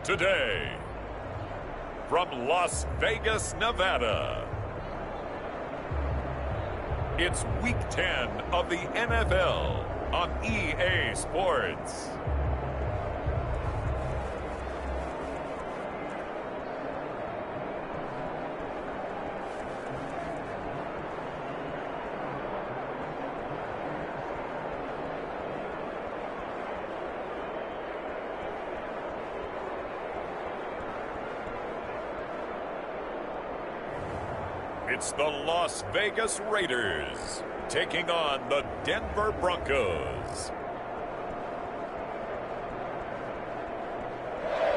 Today, from Las Vegas, Nevada, it's Week 10 of the NFL on EA Sports. It's the Las Vegas Raiders taking on the Denver Broncos.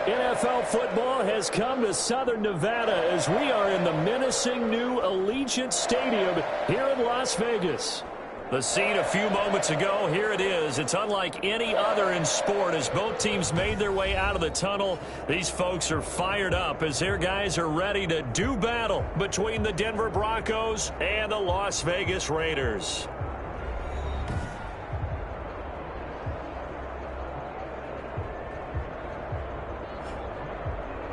NFL football has come to Southern Nevada as we are in the menacing new Allegiant Stadium here in Las Vegas. The scene a few moments ago, here it is. It's unlike any other in sport as both teams made their way out of the tunnel. These folks are fired up as their guys are ready to do battle between the Denver Broncos and the Las Vegas Raiders.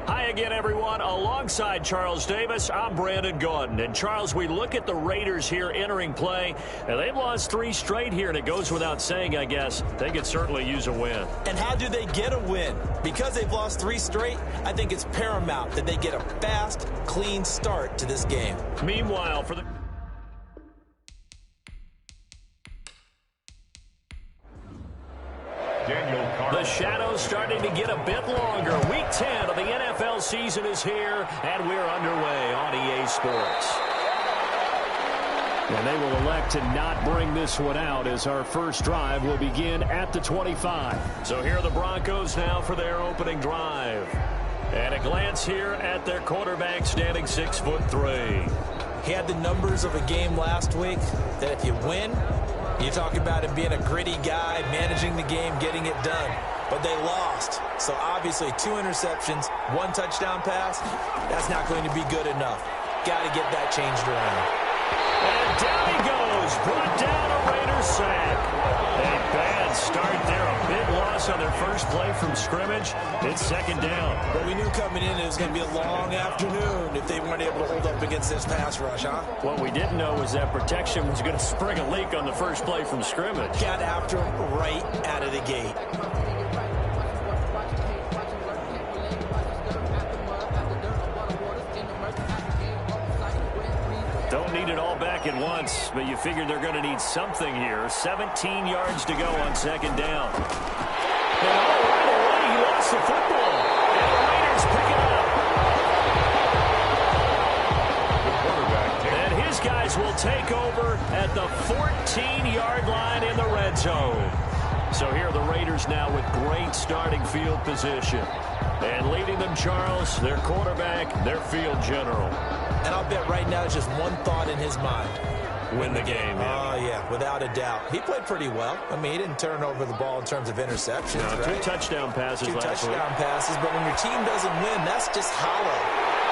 Hi again, everyone. Alongside Charles Davis, I'm Brandon Gordon. And, Charles, we look at the Raiders here entering play. And they've lost 3 straight here, and it goes without saying, I guess, they could certainly use a win. And how do they get a win? Because they've lost 3 straight, I think it's paramount that they get a fast, clean start to this game. Meanwhile, for the... The shadow's starting to get a bit longer. Week 10 of the NFL season is here, and we're underway on EA Sports. And they will elect to not bring this one out as our first drive will begin at the 25. So here are the Broncos now for their opening drive. And a glance here at their quarterback standing 6'3". He had the numbers of a game last week that if you win, you talk about him being a gritty guy, managing the game, getting it done. But they lost. So obviously 2 interceptions, 1 touchdown pass, that's not going to be good enough. Got to get that changed around. And down he goes. Brought down a Raiders sack. A bad start there. A big loss on their first play from scrimmage. It's second down. But we knew coming in it was going to be a long afternoon if they weren't able to hold up against this pass rush, huh? What we didn't know was that protection was going to spring a leak on the first play from scrimmage. Got after him right out of the gate. Don't need it all back at once, but you figure they're going to need something here. 17 yards to go on second down. And right away, he lost the football. And the Raiders pick it up. And his guys will take over at the 14-yard line in the red zone. So here are the Raiders now with great starting field position. And leading them, Charles, their quarterback, their field general. And I'll bet right now it's just one thought in his mind. Win the game. Oh, yeah, without a doubt. He played pretty well. I mean, he didn't turn over the ball in terms of interceptions, no, right? 2 touchdown passes last week. 2 touchdown passes, but when your team doesn't win, that's just hollow.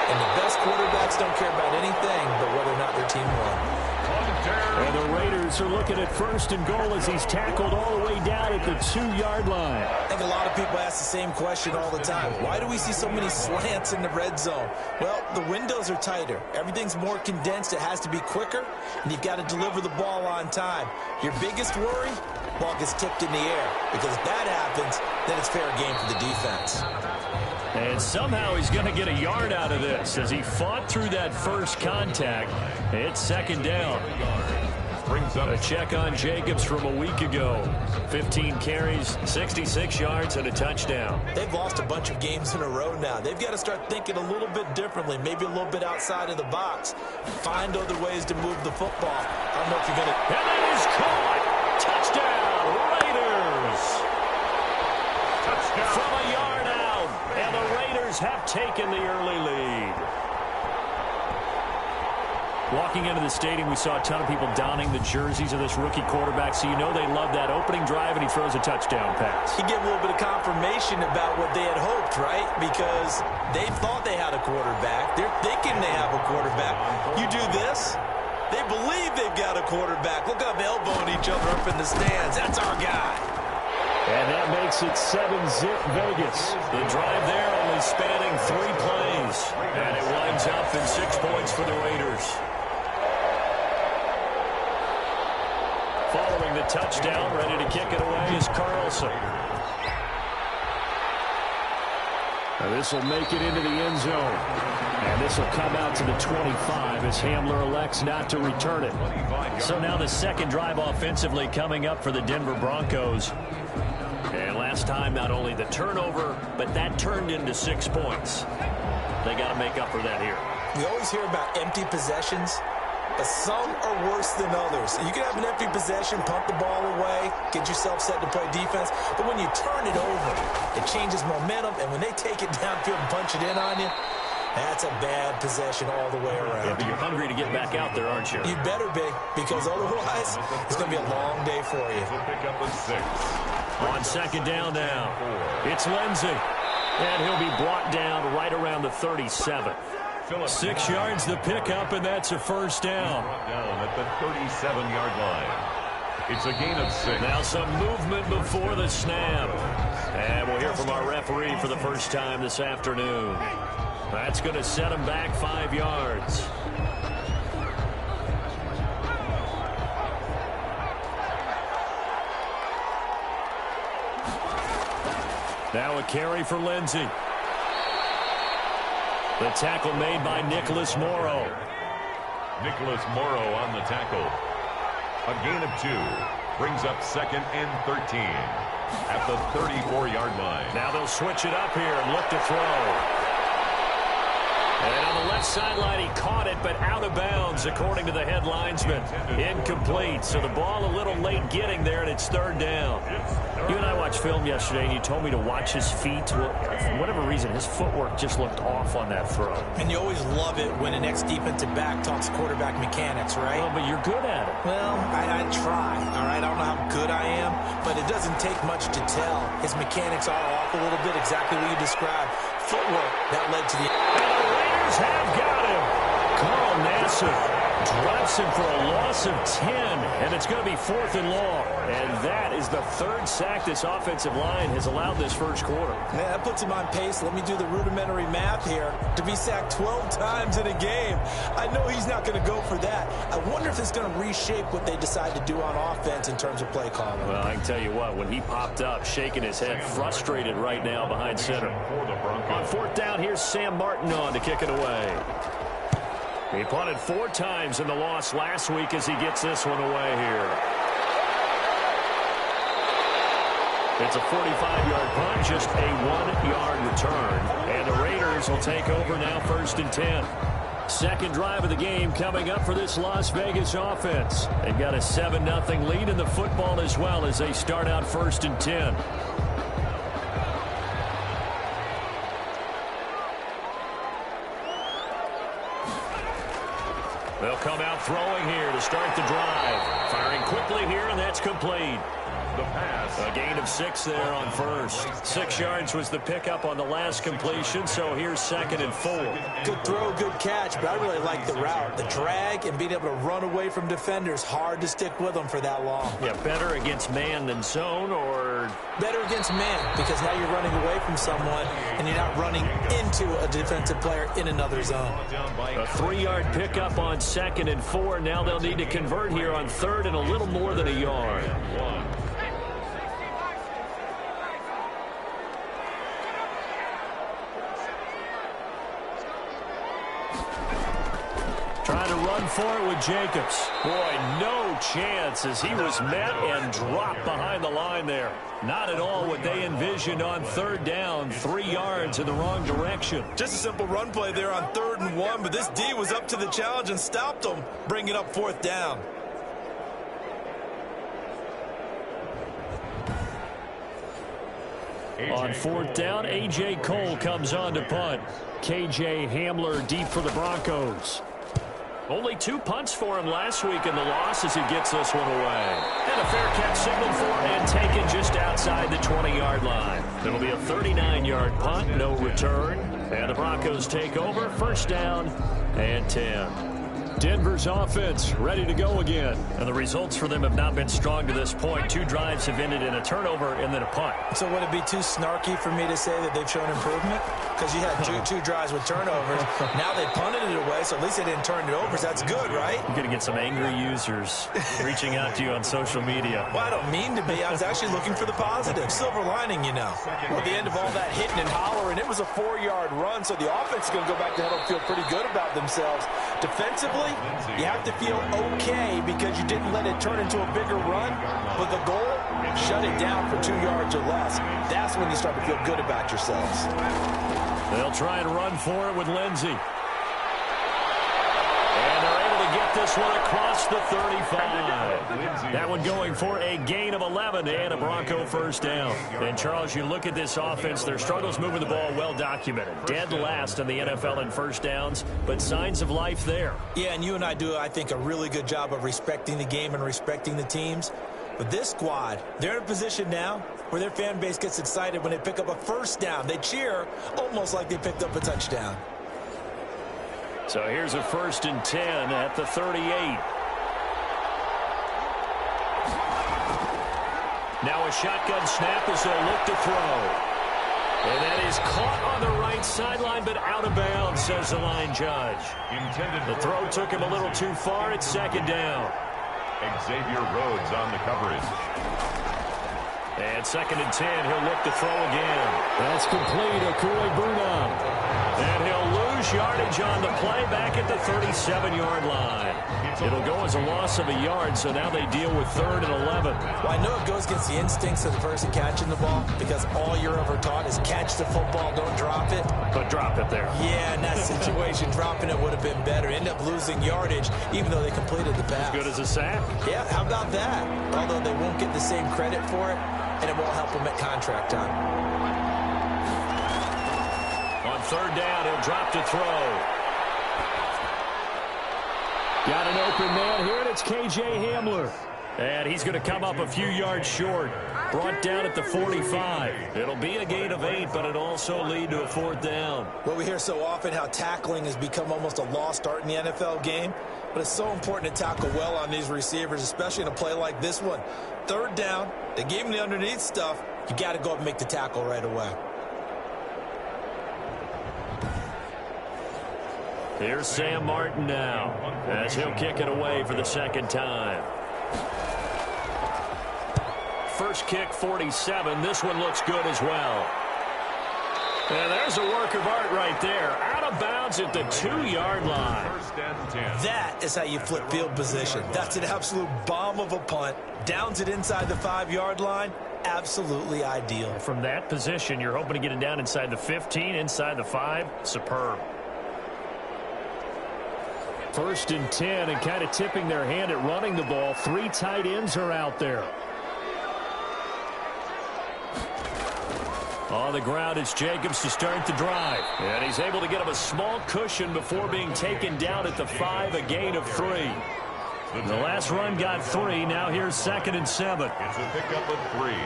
And the best quarterbacks don't care about anything but whether or not their team won. And the Raiders are looking at first and goal as he's tackled all the way down at the 2-yard line. I think a lot of people ask the same question all the time. Why do we see so many slants in the red zone? Well, the windows are tighter. Everything's more condensed. It has to be quicker, and you've got to deliver the ball on time. Your biggest worry? Ball gets tipped in the air. Because if that happens, then it's fair game for the defense. And somehow he's going to get a yard out of this as he fought through that first contact. It's second down. A check on Jacobs from a week ago. 15 carries, 66 yards, and a touchdown. They've lost a bunch of games in a row now. They've got to start thinking a little bit differently, maybe a little bit outside of the box. Find other ways to move the football. I don't know if you're going to... And that is caught. Touchdown, Raiders. Touchdown. From a yard out, and the Raiders have taken the early lead. Walking into the stadium, we saw a ton of people donning the jerseys of this rookie quarterback, so you know they love that opening drive, and he throws a touchdown pass. He gave a little bit of confirmation about what they had hoped, right? Because they thought they had a quarterback. They're thinking they have a quarterback. You do this, they believe they've got a quarterback. Look up, elbowing each other up in the stands. That's our guy. And that makes it 7-zip Vegas. The drive there only spanning 3 plays. And it winds up in 6 points for the Raiders. Following the touchdown, ready to kick it away is Carlson. Now this will make it into the end zone. And this will come out to the 25 as Hamler elects not to return it. So now the second drive offensively coming up for the Denver Broncos. And last time, not only the turnover, but that turned into 6 points. They got to make up for that here. We always hear about empty possessions, but some are worse than others. You can have an empty possession, pump the ball away, get yourself set to play defense, but when you turn it over, it changes momentum, and when they take it downfield and punch it in on you, that's a bad possession all the way around. Yeah, but you're hungry to get back out there, aren't you? You better be, because otherwise, it's going to be a long day for you. Pick up a 6. On second down now, it's Lindsey. And he'll be brought down right around the 37. 6 yards the pickup, and that's a first down. Down at the 37-yard line. It's a gain of 6. Now some movement before the snap. And we'll hear from our referee for the first time this afternoon. That's going to set him back 5 yards. Now a carry for Lindsey. The tackle made by Nicholas Morrow. Nicholas Morrow on the tackle. A gain of 2. Brings up 2nd and 13 at the 34-yard line. Now they'll switch it up here and look to throw. And on the left sideline, he caught it, but out of bounds, according to the head linesman. Incomplete. So the ball a little late getting there, and it's third down. You and I watched film yesterday, and you told me to watch his feet. Well, for whatever reason, his footwork just looked off on that throw. And you always love it when an ex-defensive back talks quarterback mechanics, right? Well, but you're good at it. Well, I try, all right? I don't know how good I am, but it doesn't take much to tell. His mechanics are off a little bit, exactly what you described. Footwork, that led to the... And the Raiders have got him. Carl Nassib drops him for a loss of 10, and it's going to be 4th and long. And that is the 3rd sack this offensive line has allowed this first quarter. Man, that puts him on pace. Let me do the rudimentary math here. To be sacked 12 times in a game, I know he's not going to go for that. I wonder if it's going to reshape what they decide to do on offense in terms of play calling. Well, I can tell you what, when he popped up, shaking his head, frustrated right now behind center. On 4th down, here's Sam Martin on to kick it away. He punted 4 times in the loss last week as he gets this one away here. It's a 45-yard punt, just a 1-yard return. And the Raiders will take over now 1st and 10. Second drive of the game coming up for this Las Vegas offense. They've got a 7-0 lead in the football as well as they start out 1st and 10. They'll come out throwing here to start the drive. Firing quickly here, and that's complete. The pass. A gain of 6 there on first. 6 yards was the pickup on the last completion, so here's 2nd and 4. Good throw, good catch, but I really like the route. The drag and being able to run away from defenders, hard to stick with them for that long. Yeah, better against man than zone, or... Better against man, because now you're running away from someone, and you're not running into a defensive player in another zone. A 3-yard pickup on 2nd and 4. Now they'll need to convert here on 3rd and a little more than a yard. Trying to run for it with Jacobs. Boy, no chance as he was met and dropped behind the line there. Not at all what they envisioned on 3rd down. 3 yards in the wrong direction. Just a simple run play there on 3rd and 1, but this D was up to the challenge and stopped them, bringing up 4th down. On 4th down, A.J. Cole comes on to punt. K.J. Hamler deep for the Broncos. Only 2 punts for him last week in the loss as he gets this one away. And a fair catch signaled for and taken just outside the 20-yard line. It'll be a 39-yard punt, no return. And the Broncos take over, 1st down and 10. Denver's offense ready to go again. And the results for them have not been strong to this point. 2 drives have ended in a turnover and then a punt. So would it be too snarky for me to say that they've shown improvement? Because you had two drives with turnovers. Now they punted it away, so at least they didn't turn it over. So that's good, right? You're going to get some angry users reaching out to you on social media. Well, I don't mean to be. I was actually looking for the positive. Silver lining, you know. Well, at the end of all that hitting and hollering, it was a 4-yard run, so the offense is going to go back to huddle and feel pretty good about themselves. Defensively, you have to feel okay because you didn't let it turn into a bigger run. But the goal, shut it down for 2 yards or less. That's when you start to feel good about yourselves. They'll try and run for it with Lindsey. And they're able to get this one across the 35. That one going for a gain of 11 and a Bronco first down. And, Charles, you look at this offense, their struggles moving the ball well documented. Dead last in the NFL in first downs, but signs of life there. Yeah, and you and I do, I think, a really good job of respecting the game and respecting the teams. But this squad, they're in a position now where their fan base gets excited when they pick up a first down. They cheer almost like they picked up a touchdown. So here's a 1st and 10 at the 38. Now a shotgun snap as they'll look to throw. And that is caught on the right sideline, but out of bounds, says the line judge. The throw took him a little too far. It's 2nd down. Xavier Rhodes on the coverage. And 2nd and 10, he'll look to throw again. That's complete, Akui Bunam. And he'll lose yardage on the play back at the 37-yard line. It'll go as a loss of a yard, so now they deal with 3rd and 11. Well, I know it goes against the instincts of the person catching the ball because all you're ever taught is catch the football, don't drop it. But drop it there. Yeah, in that situation, dropping it would have been better. End up losing yardage, even though they completed the pass. As good as a sack. Yeah, how about that? Although they won't get the same credit for it, and it won't help them at contract time. On 3rd down, he'll drop to throw. Got an open man here, and it's K.J. Hamler. And he's going to come up a few yards short. Brought down at the 45. It'll be a gain of 8, but it'll also lead to a 4th down. Well, we hear so often how tackling has become almost a lost art in the NFL game. But it's so important to tackle well on these receivers, especially in a play like this one. 3rd down, they gave him the underneath stuff. You got to go up and make the tackle right away. Here's Sam Martin now, as he'll kick it away for the 2nd time. First kick, 47. This one looks good as well. And there's a work of art right there. Out of bounds at the 2-yard line. 1st and 10. That is how you flip field position. That's an absolute bomb of a punt. Downs it inside the 5-yard line. Absolutely ideal. From that position, you're hoping to get it down inside the 15, inside the 5. Superb. 1st and 10, and kind of tipping their hand at running the ball. 3 tight ends are out there. On the ground, it's Jacobs to start the drive. And he's able to get him a small cushion before being taken down at the 5, a gain of 3. The last run got 3. Now here's 2nd and 7. It's a pickup of 3.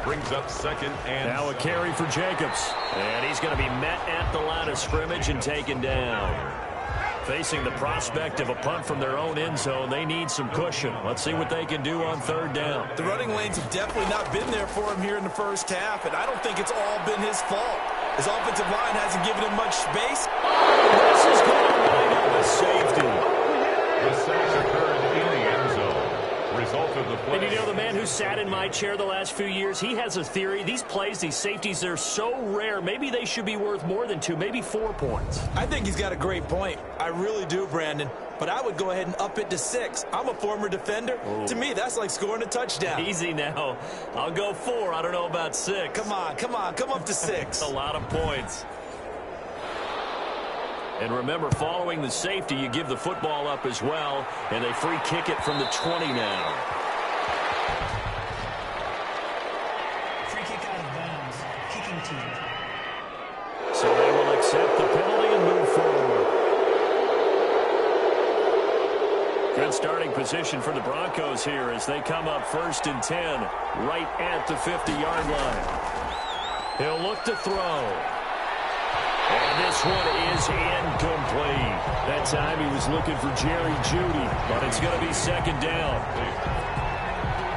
Brings up 2nd and now a carry for Jacobs. And he's going to be met at the line of scrimmage and taken down. Facing the prospect of a punt from their own end zone, they need some cushion. Let's see what they can do on 3rd down. The running lanes have definitely not been there for him here in the first half, and I don't think it's all been his fault. His offensive line hasn't given him much space. This is going to wind up a safety. the sacks occurred in the end zone. Result of the play. And you know, the man who sat in my chair the last few years, he has a theory. These plays, these safeties, they're so rare. Maybe they should be worth more than 2, maybe 4 points. I think he's got a great point. I really do, Brandon. But I would go ahead and up it to 6. I'm a former defender. Ooh. To me, that's like scoring a touchdown. Easy now. I'll go 4. I don't know about 6. Come on. Come up to 6. A lot of points. And remember, following the safety, you give the football up as well, and they free kick it from the 20 now. Free kick out of bounds. Kicking team. So they will accept the penalty and move forward. Good starting position for the Broncos here as they come up 1st and 10, right at the 50-yard line. He'll look to throw. And this one is incomplete. That time he was looking for Jerry Jeudy, but it's going to be second down.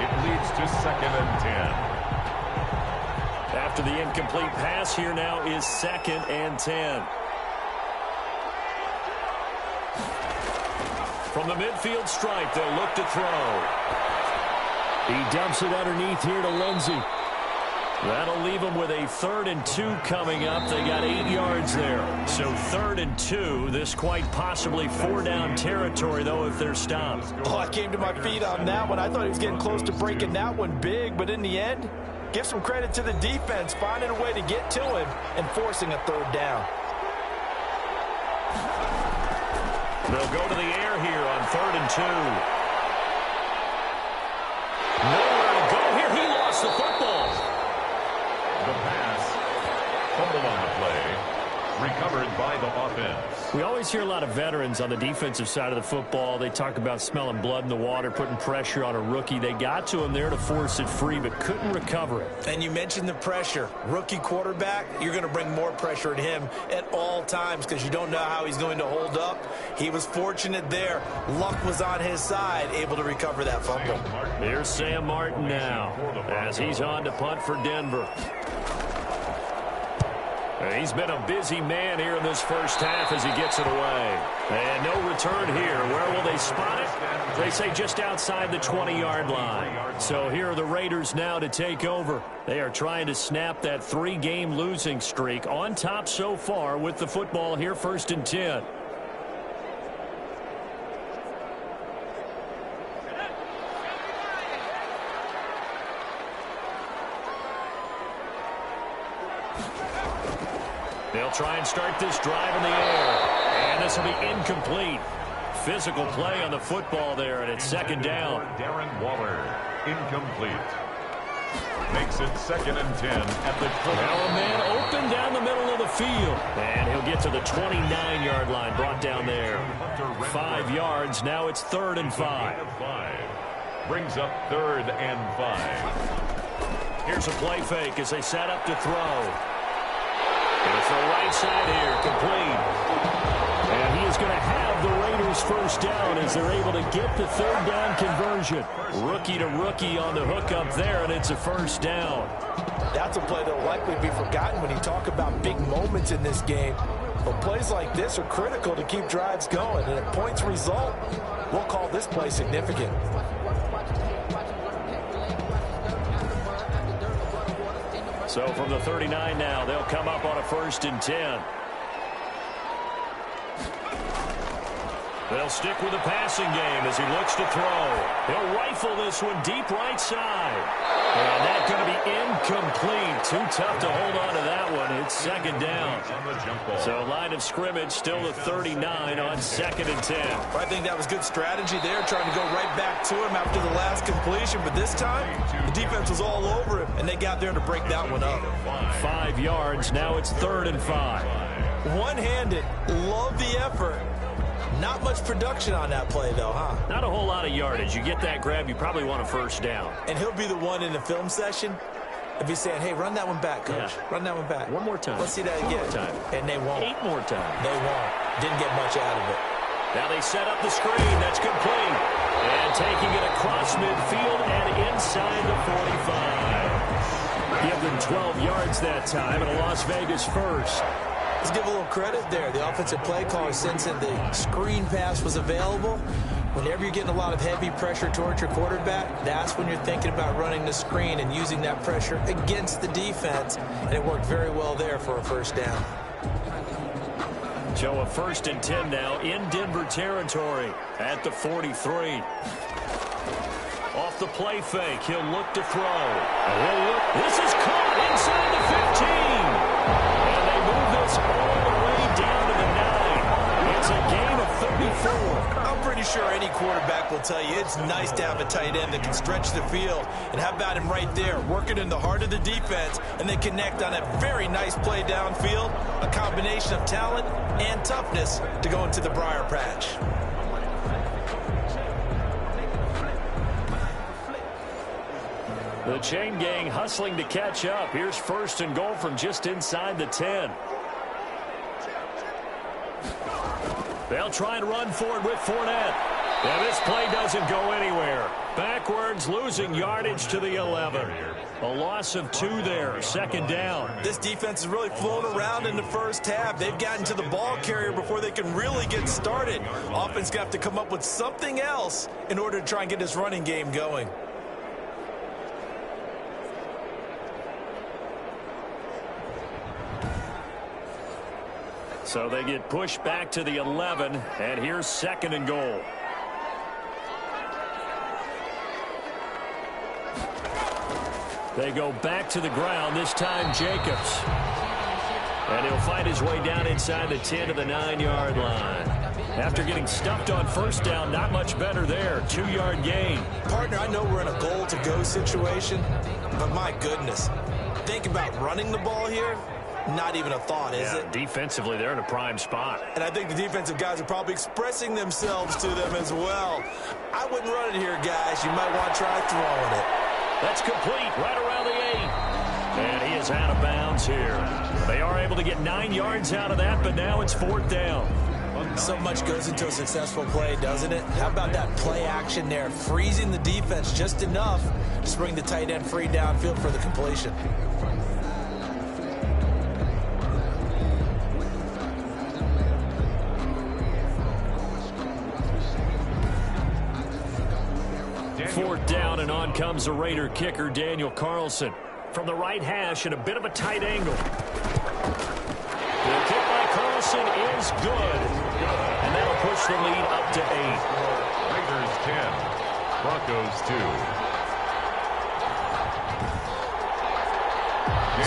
It leads to 2nd and 10. After the incomplete pass, here now is 2nd and 10. From the midfield stripe, they'll look to throw. He dumps it underneath here to Lindsey. That'll leave them with a 3rd and 2 coming up. They got 8 yards there. So 3rd and 2. This quite possibly 4-down territory, though, if they're stopped. Oh, I came to my feet on that one. I thought he was getting close to breaking that one big, but in the end, give some credit to the defense, finding a way to get to him and forcing a 3rd down. They'll go to the air here on 3rd and 2. Nowhere to go here. He lost the football. The pass, fumble on the play, recovered by the offense. We always hear a lot of veterans on the defensive side of the football. They talk about smelling blood in the water, putting pressure on a rookie. They got to him there to force it free, but couldn't recover it. And you mentioned the pressure. Rookie quarterback, you're going to bring more pressure at him at all times because you don't know how he's going to hold up. He was fortunate there. Luck was on his side, able to recover that fumble. Here's Sam Martin now as he's on to punt for Denver. He's been a busy man here in this first half as he gets it away. And no return here. Where will they spot it? They say just outside the 20-yard line. So here are the Raiders now to take over. They are trying to snap that 3-game losing streak. On top so far with the football here, 1st and 10. They'll try and start this drive in the air. And this will be incomplete. Physical play on the football there, and it's 2nd down. Darren Waller, incomplete. Makes it 2nd and 10 at the 20. Now a man open down the middle of the field. And he'll get to the 29-yard line, brought down there. 5 yards, now it's 3rd and 5. Brings up 3rd and 5. Here's a play fake as they set up to throw. It's the right side here, complete. And he is going to have the Raiders first down as they're able to get the 3rd down conversion. Rookie to rookie on the hook up there, and it's a first down. That's a play that will likely be forgotten when you talk about big moments in this game. But plays like this are critical to keep drives going. And if points result, we'll call this play significant. So from the 39 now, they'll come up on a 1st and 10. They'll stick with the passing game as he looks to throw. He'll rifle this one deep right side. And that's going to be incomplete. Too tough to hold on to that one. It's 2nd down. So line of scrimmage still the 39 on 2nd and 10. I think that was good strategy there, trying to go right back to him after the last completion. But this time, the defense was all over him, and they got there to break that one up. 5 yards. Now it's 3rd and 5. One-handed. Love the effort. Not much production on that play, though, huh? Not a whole lot of yardage. You get that grab, you probably want a first down. And he'll be the one in the film session if he's saying, hey, run that one back, coach. Yeah. Run that one back. One more time. Let's see that again. 1 more time. And they won't. 8 more times. They won't. Didn't get much out of it. Now they set up the screen. That's complete. And taking it across midfield and inside the 45. Give them 12 yards that time, and a Las Vegas first. Let's give a little credit there. The offensive play caller sensing the screen pass was available. Whenever you're getting a lot of heavy pressure towards your quarterback, that's when you're thinking about running the screen and using that pressure against the defense. And it worked very well there for a first down. So a 1st and 10 now in Denver territory at the 43. Off the play fake, he'll look to throw. This is caught inside the 15. And they move this all the way down to the 9. It's a gain of 34. I'm pretty sure any quarterback will tell you it's nice to have a tight end that can stretch the field. And how about him right there, working in the heart of the defense, and they connect on a very nice play downfield, a combination of talent and toughness to go into the briar patch. The chain gang hustling to catch up. Here's 1st and goal from just inside the 10. They'll try and run forward with Fournette. And this play doesn't go anywhere. Backwards, losing yardage to the 11. A loss of 2 there, second down. This defense is really flown around in the first half. They've gotten to the ball carrier before they can really get started. Offense got to come up with something else in order to try and get this running game going. So they get pushed back to the 11, and here's second and goal. They go back to the ground, this time Jacobs. And he'll find his way down inside the 10 to the 9-yard line. After getting stuffed on first down, not much better there. 2-yard gain. Partner, I know we're in a goal-to-go situation, but my goodness. Think about running the ball here. Not even a thought, is it? Defensively, they're in a prime spot. And I think the defensive guys are probably expressing themselves to them as well. I wouldn't run it here, guys. You might want to try throwing it. That's complete right around the 8. And he is out of bounds here. They are able to get 9 yards out of that, but now it's 4th down. So much goes into a successful play, doesn't it? How about that play action there? Freezing the defense just enough to bring the tight end free downfield for the completion. Fourth down, and on comes the Raider kicker, Daniel Carlson. From the right hash at a bit of a tight angle. The kick by Carlson is good. And that'll push the lead up to 8. Raiders 10, Broncos 2.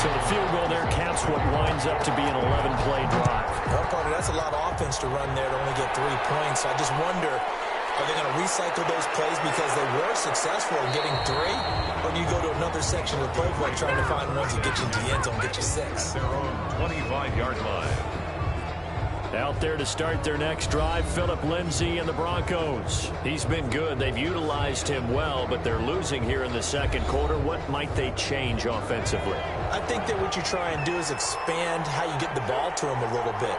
So the field goal there caps what winds up to be an 11-play drive. Well, partner, that's a lot of offense to run there to only get 3 points. I just wonder, are they going to recycle those plays because they were successful in getting 3? Or do you go to another section of the playbook trying to find ones that get you into the end zone, get you 6? Their own 25-yard line. Out there to start their next drive, Phillip Lindsay and the Broncos. He's been good. They've utilized him well, but they're losing here in the second quarter. What might they change offensively? I think that what you try and do is expand how you get the ball to him a little bit.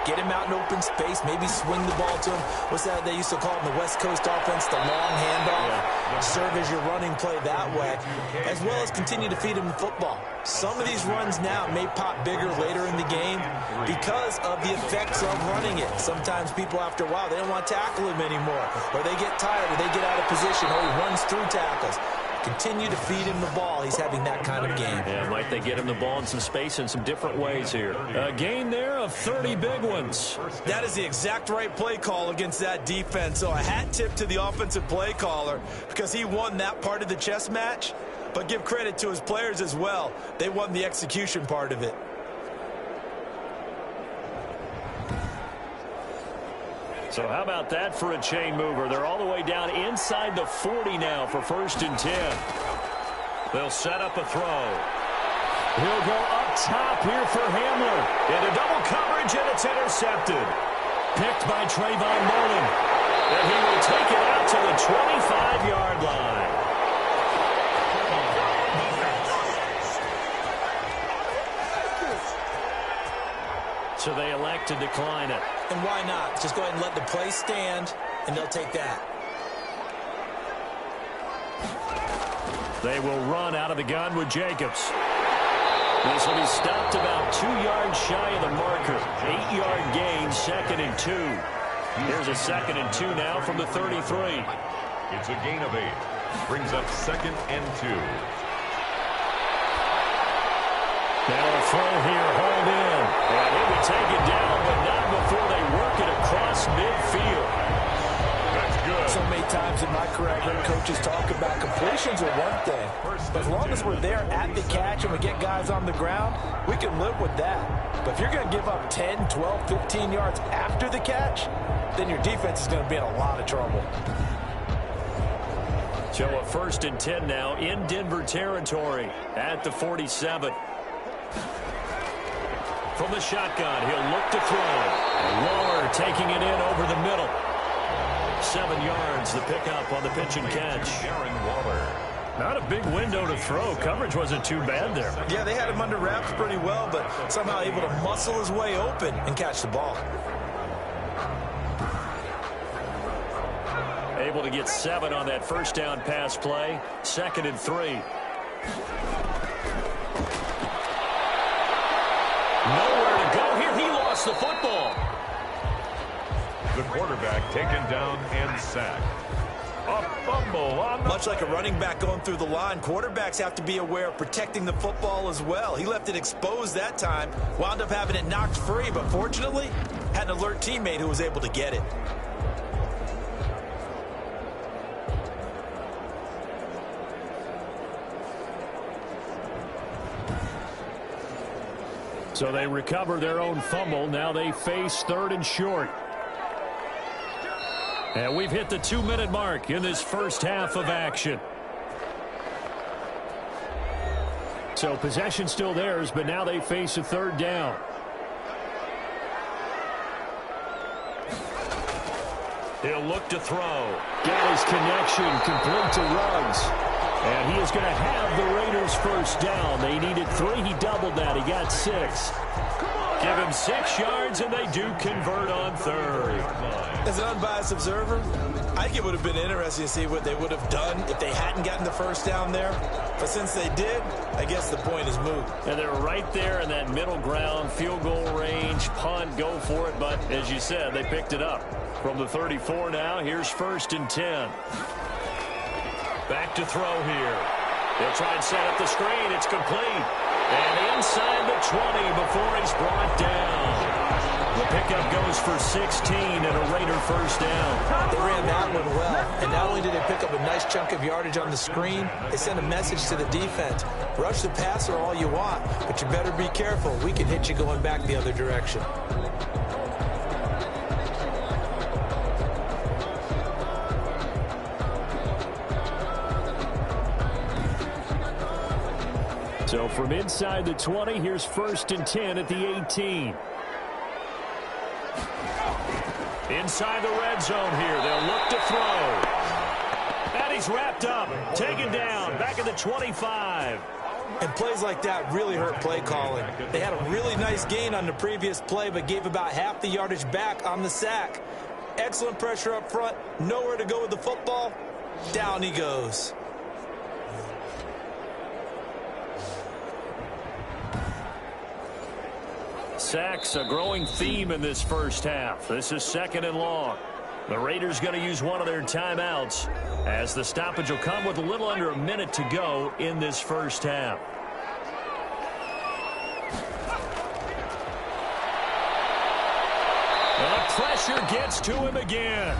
Get him out in open space, maybe swing the ball to him. What's that they used to call it in the West Coast offense, the long handoff? Yeah. Serve as your running play that way, as well as continue to feed him the football. Some of these runs now may pop bigger later in the game because of the effects of running it. Sometimes people, after a while, they don't want to tackle him anymore, or they get tired, or they get out of position, or he runs through tackles. Continue to feed him the ball. He's having that kind of game. Yeah, might they get him the ball in some space in some different ways here. A gain there of 30 big ones. That is the exact right play call against that defense. So a hat tip to the offensive play caller because he won that part of the chess match. But give credit to his players as well. They won the execution part of it. So how about that for a chain mover? They're all the way down inside the 40 now for 1st and 10. They'll set up a throw. He'll go up top here for Hamler. Into double coverage, and it's intercepted. Picked by Trayvon Mullen. And he will take it out to the 25-yard line. So they elect to decline it. And why not? Just go ahead and let the play stand, and they'll take that. They will run out of the gun with Jacobs. This will be stopped about 2 yards shy of the marker. 8-yard gain, 2nd and 2. Here's a 2nd and 2 now from the 33. It's a gain of 8. Brings up 2nd and 2. Now a throw here, hauled in. And it would take it down, but not before they work it across midfield. That's good. So many times in my career, I heard coaches talk about completions are one thing. But as long as we're there at the catch and we get guys on the ground, we can live with that. But if you're going to give up 10, 12, 15 yards after the catch, then your defense is going to be in a lot of trouble. So a 1st and 10 now in Denver territory at the 47. From the shotgun, he'll look to throw. Waller taking it in over the middle. 7 yards, the pickup on the pitch and catch. Aaron Waller. Not a big window to throw. Coverage wasn't too bad there. Yeah, they had him under wraps pretty well, but somehow able to muscle his way open and catch the ball. able to get 7 on that first down pass play. 2nd and 3. Nowhere to go here. He lost the football. The quarterback taken down and sacked. A fumble on the... Much like a running back going through the line, quarterbacks have to be aware of protecting the football as well. He left it exposed that time, wound up having it knocked free, but fortunately, had an alert teammate who was able to get it. So they recover their own fumble. Now they face 3rd and short. And we've hit the 2-minute mark in this first half of action. So possession still theirs, but now they face a 3rd down. He'll look to throw. Got his connection complete to Ruggs. And he is going to have the Raiders first down. They needed 3. He doubled that. He got 6. Give him 6 yards, and they do convert on 3rd. As an unbiased observer, I think it would have been interesting to see what they would have done if they hadn't gotten the first down there. But since they did, I guess the point is moot. And they're right there in that middle ground, field goal range, punt, go for it. But as you said, they picked it up. From the 34 now, here's 1st and 10. Back to throw here. They'll try and set up the screen. It's complete. And inside the 20 before he's brought down. The pickup goes for 16 and a Raider first down. They ran that one well. And not only did they pick up a nice chunk of yardage on the screen, they sent a message to the defense. Rush the passer all you want, but you better be careful. We can hit you going back the other direction. So from inside the 20, here's 1st and 10 at the 18. Inside the red zone here. They'll look to throw. And he's wrapped up. Taken down. Back at the 25. And plays like that really hurt play calling. They had a really nice gain on the previous play, but gave about half the yardage back on the sack. Excellent pressure up front. Nowhere to go with the football. Down he goes. Sacks, a growing theme in this first half. This is 2nd and long. The Raiders going to use one of their timeouts as the stoppage will come with a little under a minute to go in this first half. And the pressure gets to him again.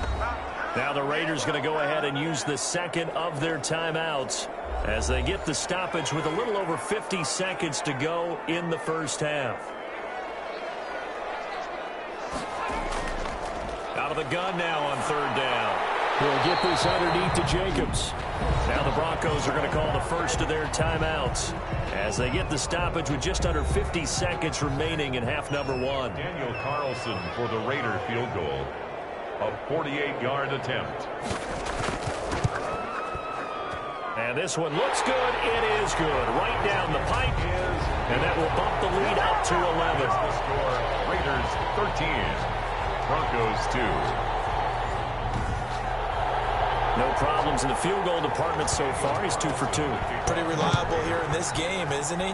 Now the Raiders going to go ahead and use the 2nd of their timeouts as they get the stoppage with a little over 50 seconds to go in the first half. Out of the gun now on 3rd down. He'll get this underneath to Jacobs. Now the Broncos are going to call the first of their timeouts as they get the stoppage with just under 50 seconds remaining in half number 1. Daniel Carlson for the Raider field goal. A 48-yard attempt. And this one looks good. It is good. Right down the pipe. And that will bump the lead up to 11. The score, Raiders 13. Broncos 2. No problems in the field goal department so far. He's 2 for 2. Pretty reliable here in this game, isn't he?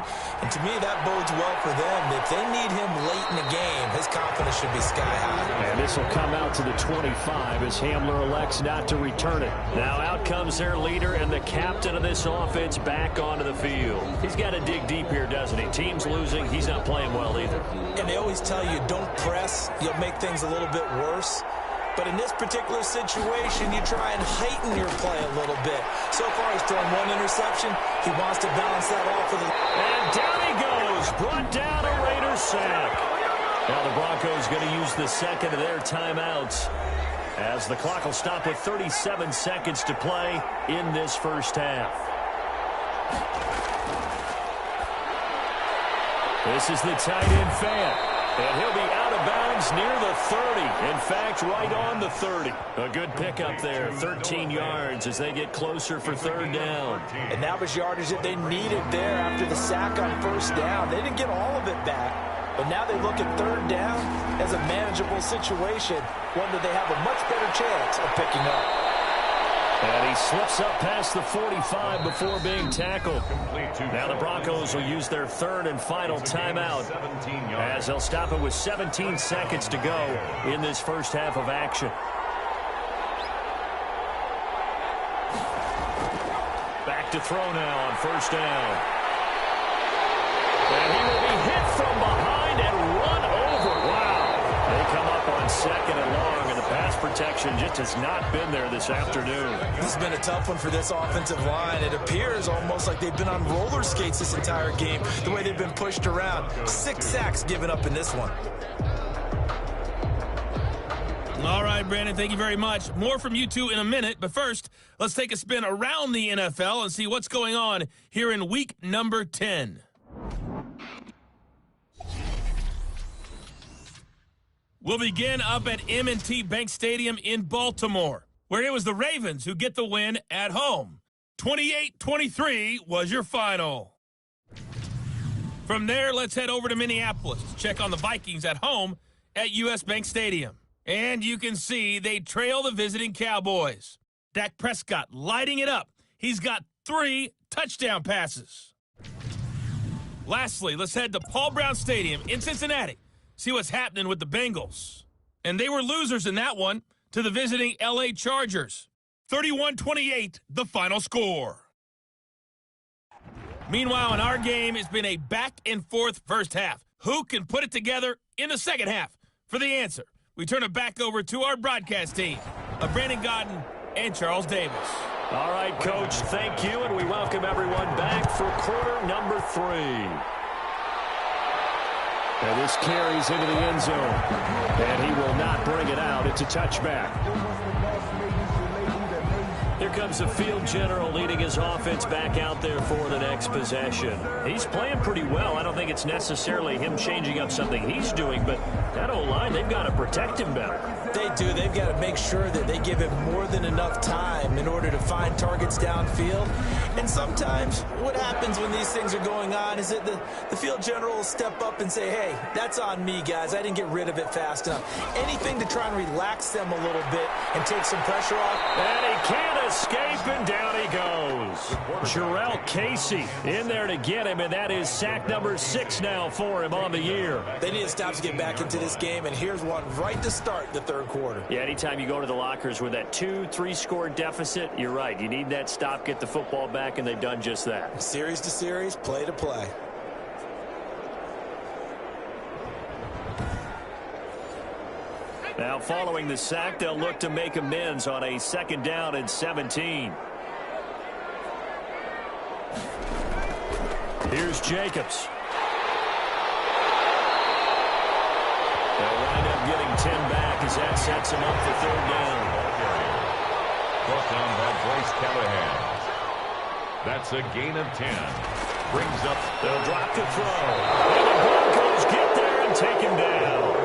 And to me, that bodes well for them. If they need him late in the game, his confidence should be sky high. And this will come out to the 25 as Hamler elects not to return it. Now out comes their leader and the captain of this offense back onto the field. He's got to dig deep here, doesn't he? Team's losing. He's not playing well either. And they always tell you, don't press. You'll make things a little bit worse. But in this particular situation, you try and heighten your play a little bit. So far, he's thrown 1 interception. He wants to balance that off with a... And down he goes. Brought down a Raiders sack. Now the Broncos going to use the 2nd of their timeouts as the clock will stop with 37 seconds to play in this first half. This is the tight end Fant. And he'll be out of bounds near the 30. In fact, right on the 30. A good pickup there. 13 yards as they get closer for 3rd down. And that was yardage that they needed there after the sack on 1st down. They didn't get all of it back. But now they look at 3rd down as a manageable situation, one that they have a much better chance of picking up. And he slips up past the 45 before being tackled. Now the Broncos will use their third and final timeout as they'll stop it with 17 seconds to go in this first half of action. Back to throw now on first down. And he will be hit from behind and run over. Wow. They come up on second and long, and the pass protection just has not been there this afternoon. This has been a tough one for this offensive line. It appears almost like they've been on roller skates this entire game, the way they've been pushed around. 6 sacks given up in this one. All right, Brandon, thank you very much. More from you two in a minute, but first, let's take a spin around the NFL and see what's going on here in week number 10. We'll begin up at M&T Bank Stadium in Baltimore, where it was the Ravens who get the win at home. 28-23 was your final. From there, let's head over to Minneapolis to check on the Vikings at home at US Bank Stadium. And you can see they trail the visiting Cowboys. Dak Prescott lighting it up. He's got 3 touchdown passes. Lastly, let's head to Paul Brown Stadium in Cincinnati. See what's happening with the Bengals. And they were losers in that one to the visiting L.A. Chargers. 31-28, the final score. Meanwhile, in our game, it's been a back-and-forth first half. Who can put it together in the second half? For the answer, we turn it back over to our broadcast team of Brandon Godden and Charles Davis. All right, Coach, thank you, and we welcome everyone back for quarter number 3. And this carries into the end zone. And he will not bring it out. It's a touchback. Here comes the field general leading his offense back out there for the next possession. He's playing pretty well. I don't think it's necessarily him changing up something he's doing, but that O-line, they've got to protect him better. They do. They've got to make sure that they give him more than enough time in order to find targets downfield. And sometimes what happens when these things are going on is that the field general will step up and say, hey, that's on me, guys. I didn't get rid of it fast enough. Anything to try and relax them a little bit and take some pressure off. And he can't escape, and down he goes. Jarrell Casey in there to get him, and that is sack number 6 now for him on the year. They need to stop to get back into this game, and here's one right to start the third quarter. Yeah, anytime you go to the lockers with that 2-3 score deficit, you're right. You need that stop, get the football back, and they've done just that. Series to series, play to play. Now, following the sack, they'll look to make amends on a 2nd down and 17. Here's Jacobs. They'll wind up getting 10 back as that sets him up for 3rd down. Brought down by Bryce Callahan. That's a gain of 10. Brings up. They'll drop to throw. And the Broncos get there and take him down.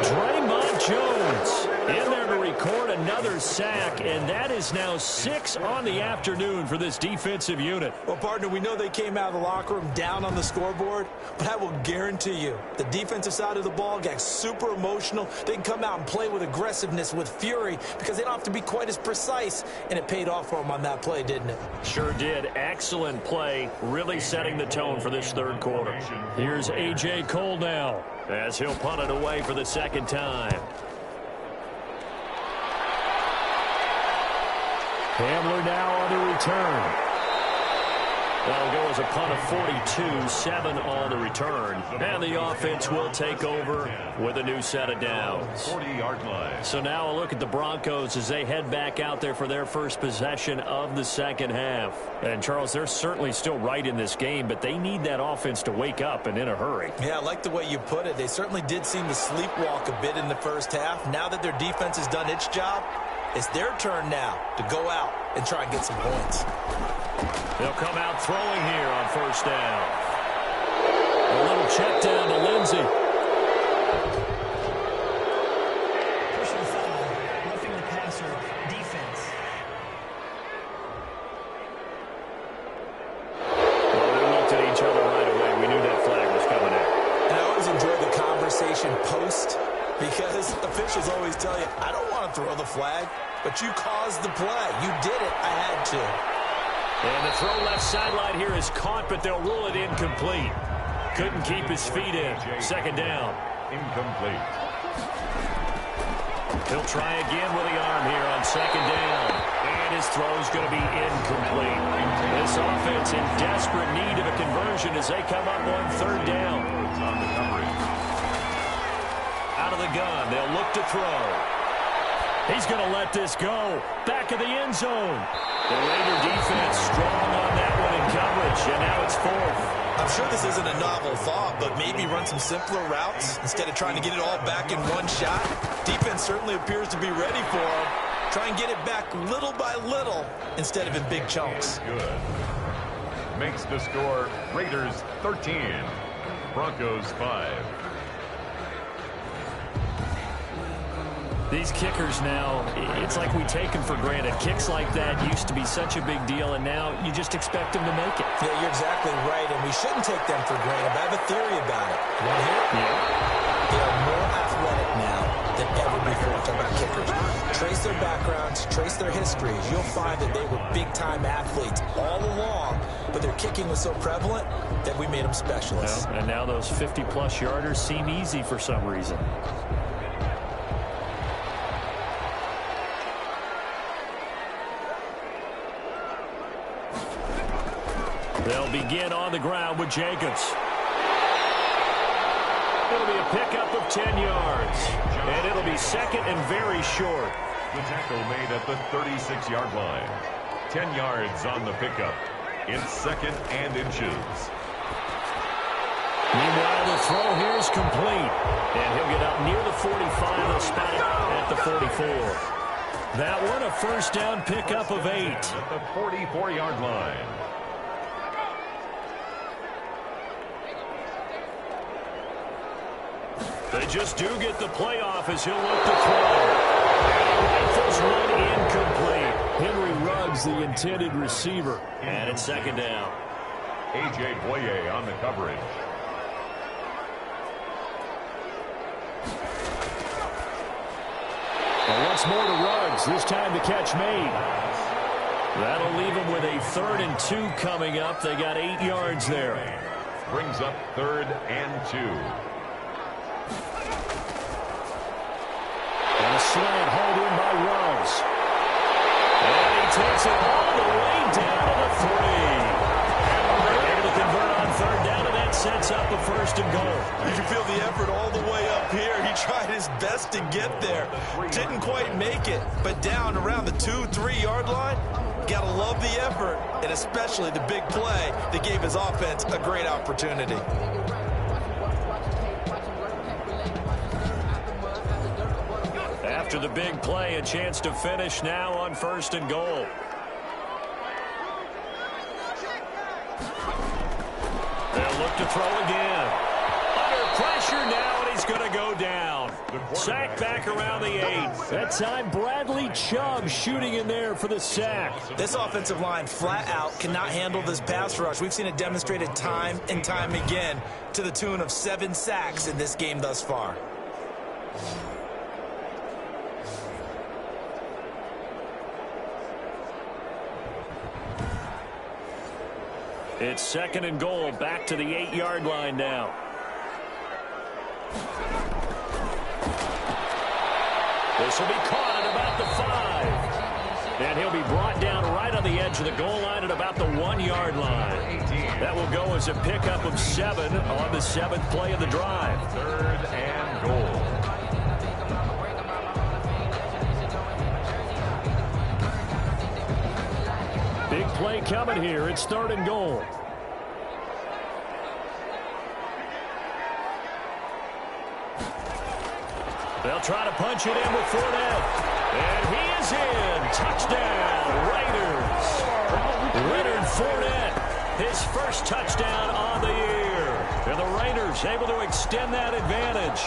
Draymond Jones in there to record another sack, and that is now 6 on the afternoon for this defensive unit. Well, partner, we know they came out of the locker room down on the scoreboard, but I will guarantee you the defensive side of the ball got super emotional. They can come out and play with aggressiveness, with fury, because they don't have to be quite as precise, and it paid off for them on that play, didn't it? Sure did. Excellent play, really setting the tone for this 3rd quarter. Here's A.J. Cole now as he'll punt it away for the 2nd time. Hamler now on the return. That'll go as a punt of 42, 7 on the return. And the offense will take over with a new set of downs. 40-yard line. So now a look at the Broncos as they head back out there for their first possession of the 2nd half. And, Charles, they're certainly still right in this game, but they need that offense to wake up and in a hurry. Yeah, I like the way you put it. They certainly did seem to sleepwalk a bit in the first half. Now that their defense has done its job, it's their turn now to go out and try and get some points. They'll come out throwing here on 1st down. A little check down to Lindsey. Personal foul, roughing the passer, defense. Well, they looked at each other right away. We knew that flag was coming in. And I always enjoy the conversation post, because officials always tell you, I don't want to throw the flag. but you caused the play. You did it. I had to. And the throw left sideline here is caught, but they'll rule it incomplete. Couldn't keep his feet in. Second down. Incomplete. He'll try again with the arm here on second down. And his throw's going to be incomplete. This offense in desperate need of a conversion as they come up on third down. On the coverage. Out of the gun, they'll look to throw. He's going to let this go. Back of the end zone. The Raider defense strong on that one in coverage, and now it's fourth. I'm sure this isn't a novel thought, but maybe run some simpler routes instead of trying to get it all back in one shot. Defense certainly appears to be ready for him. Try and get it back little by little instead of in big chunks. Good. Makes the score Raiders 13, Broncos 5. These kickers now, it's like we take them for granted. Kicks like that used to be such a big deal, and now you just expect them to make it. Yeah, you're exactly right, and we shouldn't take them for granted. But I have a theory about it. You want to hear it? Yeah. They are more athletic now than ever before. Talk about kickers. Trace their backgrounds, trace their histories. You'll find that they were big-time athletes all along, but their kicking was so prevalent that we made them specialists. Well, and now those 50-plus yarders seem easy for some reason. They'll begin on the ground with Jacobs. It'll be a pickup of 10 yards. And it'll be second and very short. The tackle made at the 36-yard line. 10 yards on the pickup. It's second and inches. Meanwhile, the throw here is complete. And he'll get up near the 45. They'll spot it at the 44. That one, a first down pickup of 8. At the 44-yard line. They just do get the playoff as he'll look to throw. Rifles one incomplete. Henry Ruggs, the intended receiver. And it's second down. A.J. Boye on the coverage. And once more to Ruggs. This time the catch made. That'll leave them with a 3rd and 2 coming up. They got 8 yards there. Brings up 3rd and 2. And a slant hauled in by Ruggs. And he takes it all the way down to the 3. They're able to convert on third down, and that sets up a 1st and goal. You can feel the effort all the way up here. He tried his best to get there. Didn't quite make it, but down around the 2-3 yard line, gotta love the effort, and especially the big play that gave his offense a great opportunity. After the big play, a chance to finish now on 1st and goal. They'll look to throw again. Under pressure now, and he's going to go down. Sack back around the 8. That time, Bradley Chubb shooting in there for the sack. This offensive line flat out cannot handle this pass rush. We've seen it demonstrated time and time again to the tune of 7 sacks in this game thus far. It's 2nd and goal, back to the 8-yard line now. This will be caught at about the 5. And he'll be brought down right on the edge of the goal line at about the 1-yard line. That will go as a pickup of 7 on the 7th play of the drive. 3rd and goal. Big play coming here. It's 3rd and goal. They'll try to punch it in with Fournette. And he is in. Touchdown, Raiders. Leonard Fournette, his first touchdown on the year. And the Raiders able to extend that advantage.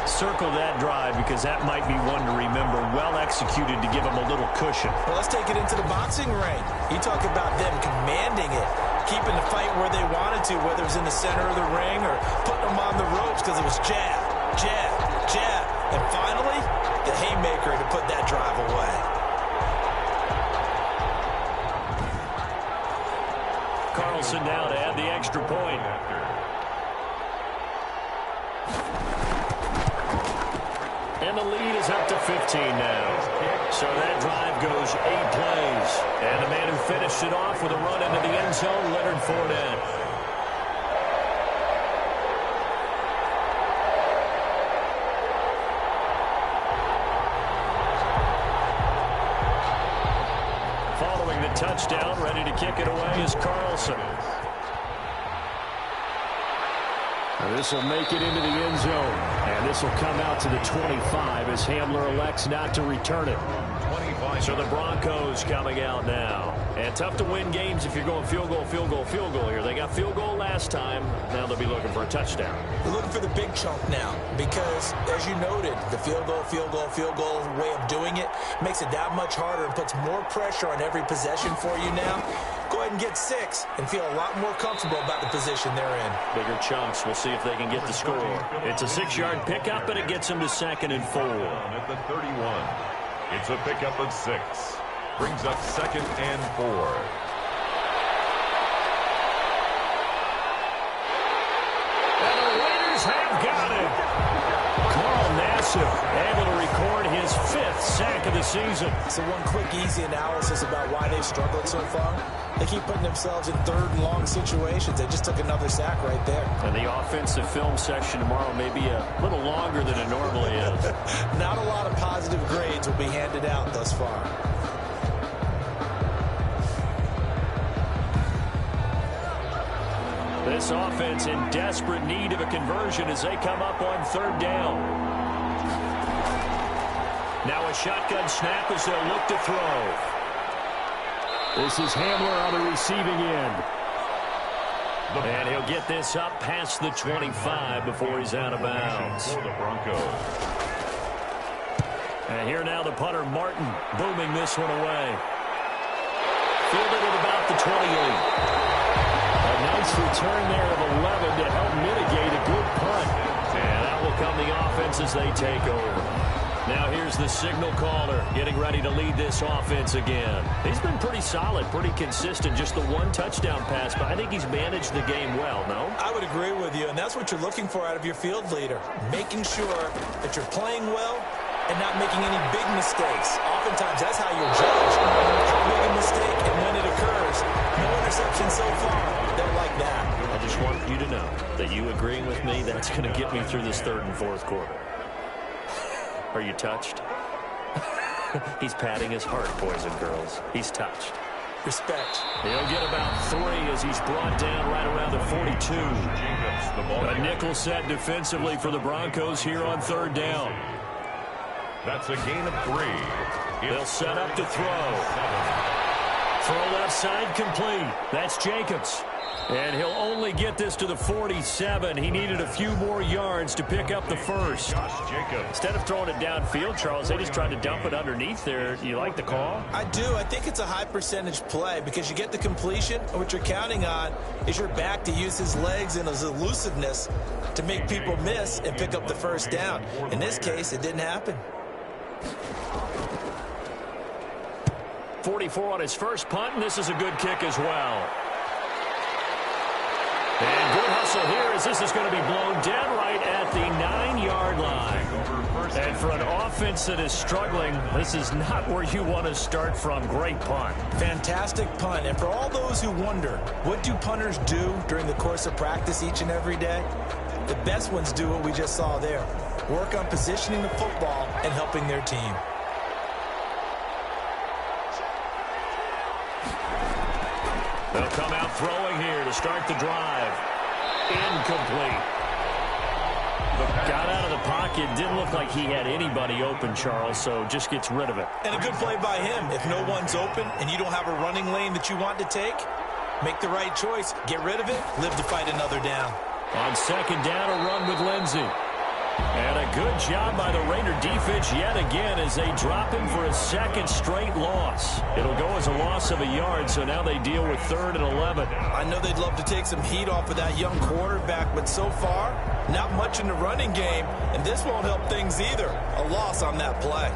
Circle that drive because that might be one to remember. Well executed to give them a little cushion. Well, let's take it into the boxing ring. You talk about them commanding it, keeping the fight where they wanted to, whether it was in the center of the ring or putting them on the ropes because it was jab, jab, jab. And finally, the haymaker to put that drive away. Carlson now to add the extra point. And the lead is up to 15 now. So that drive goes 8 plays. And the man who finished it off with a run into the end zone, Leonard Fournette. Following the touchdown, ready to kick it away is Carlson. This will make it into the end zone. And this will come out to the 25 as Hamler elects not to return it. 25. So the Broncos coming out now. And tough to win games if you're going field goal, field goal, field goal here. They got field goal last time. Now they'll be looking for a touchdown. They're looking for the big chunk now because, as you noted, the field goal way of doing it makes it that much harder and puts more pressure on every possession for you now. Go ahead and get 6 and feel a lot more comfortable about the position they're in. Bigger chunks. We'll see if they can get the score. It's a 6-yard pickup, and it gets them to 2nd and 4. At the 31. It's a pickup of 6. Brings up 2nd and 4. And the Raiders have got it. Carl Nassib able to record his 5th sack of the season. So one quick, easy analysis about why they've struggled so far. They keep putting themselves in 3rd and long situations. They just took another sack right there. And the offensive film section tomorrow may be a little longer than it normally is. Not a lot of positive grades will be handed out thus far. This offense in desperate need of a conversion as they come up on 3rd down. Now a shotgun snap as they'll look to throw. This is Hamler on the receiving end. And he'll get this up past the 25 before he's out of bounds. For the Broncos. And here now the punter, Martin, booming this one away. Fielded at about the 28. A nice return there of 11 to help mitigate a good punt. And out will come the offense as they take over. Now here's the signal caller getting ready to lead this offense again. He's been pretty solid, pretty consistent, just the 1 touchdown pass, but I think he's managed the game well, no? I would agree with you, and that's what you're looking for out of your field leader, making sure that you're playing well and not making any big mistakes. Oftentimes, that's how you'll judge how big a mistake and when it occurs. No interception so far. They're like that. I just want you to know that you agreeing with me, that's going to get me through this 3rd and 4th quarter. Are you touched? He's patting his heart, boys and girls. He's touched. Respect. He'll get about 3 as he's brought down right around the 42. A nickel set defensively for the Broncos here on 3rd down. That's a gain of 3. They'll set up to throw. Throw left side complete. That's Jacobs. And he'll only get this to the 47. He needed a few more yards to pick up the first. Instead of throwing it downfield, Charles, they just tried to dump it underneath there. Do you like the call? I do. I think it's a high percentage play because you get the completion, and what you're counting on is your back to use his legs and his elusiveness to make people miss and pick up the first down. In this case, it didn't happen. 44 on his first punt, and this is a good kick as well. And good hustle here as this is going to be blown dead right at the 9-yard line. And for an offense that is struggling, this is not where you want to start from. Great punt. Fantastic punt. And for all those who wonder, what do punters do during the course of practice each and every day? The best ones do what we just saw there. Work on positioning the football and helping their team. They'll come out throwing here to start the drive. Incomplete. Got out of the pocket. Didn't look like he had anybody open, Charles, so just gets rid of it. And a good play by him. If no one's open and you don't have a running lane that you want to take, make the right choice. Get rid of it. Live to fight another down. On 2nd down, a run with Lindsey. And a good job by the Raider defense yet again as they drop him for a second straight loss. It'll go as a loss of a yard, so now they deal with 3rd and 11. I know they'd love to take some heat off of that young quarterback, but so far, not much in the running game, and this won't help things either. A loss on that play.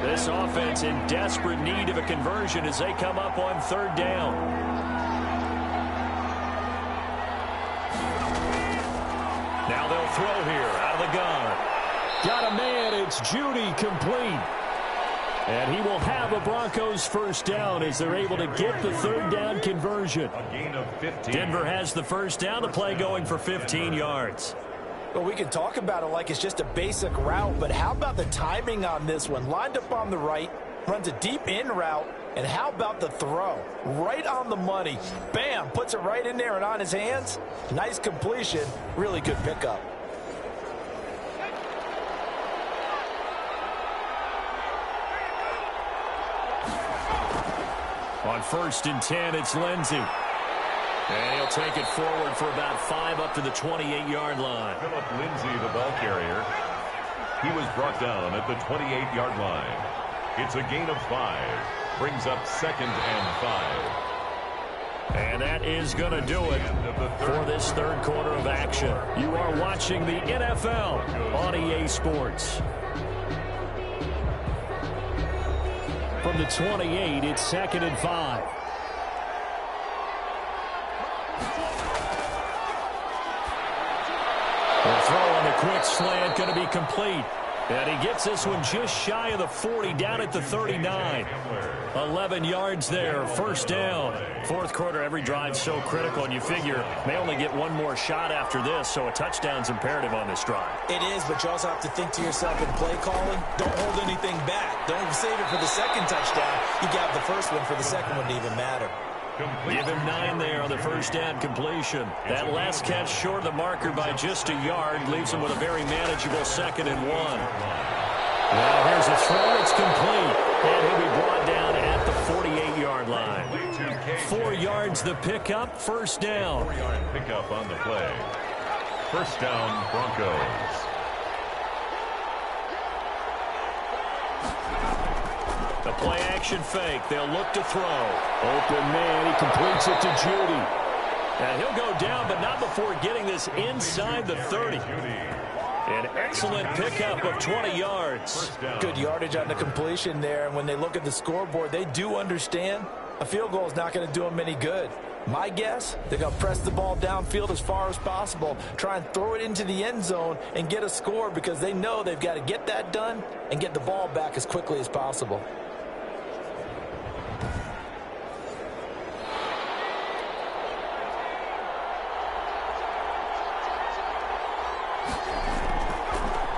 This offense in desperate need of a conversion as they come up on 3rd down. Now they'll throw here out of the gun. Got a man. It's Judy complete. And he will have a Broncos first down as they're able to get the 3rd down conversion. A gain of 15. Denver has the first down. The play going for 15 yards. Well, we can talk about it like it's just a basic route, but how about the timing on this one? Lined up on the right, runs a deep in route, and how about the throw? Right on the money. Bam, puts it right in there and on his hands. Nice completion, really good pickup. On 1st and 10, it's Lindsey. And he'll take it forward for about 5 up to the 28-yard line. Philip Lindsay, the ball carrier. He was brought down at the 28-yard line. It's a gain of 5. Brings up 2nd and 5. And that is going to do it for this 3rd quarter of action. You are watching the NFL on EA Sports. From the 28, it's 2nd and 5. The throw on the quick slant going to be complete. And he gets this one just shy of the 40, down at the 39. 11 yards there, first down. 4th quarter, every drive's so critical, and you figure may only get one more shot after this, so a touchdown's imperative on this drive. It is, but you also have to think to yourself in play calling, don't hold anything back. Don't save it for the second touchdown. You got the first one for the second one to even matter. Give him 9 there on the first down completion. That last catch short of the marker by just a yard leaves him with a very manageable 2nd and 1. Now here's a throw. It's complete. And he'll be brought down at the 48-yard line. 4 yards the pickup, first down. 4-yard pickup on the play. First down, Broncos. The play-action fake. They'll look to throw. Open man. He completes it to Judy. And he'll go down, but not before getting this inside the 30. An excellent pickup of 20 yards. Good yardage on the completion there. And when they look at the scoreboard, they do understand a field goal is not going to do them any good. My guess, they're going to press the ball downfield as far as possible, try and throw it into the end zone and get a score because they know they've got to get that done and get the ball back as quickly as possible.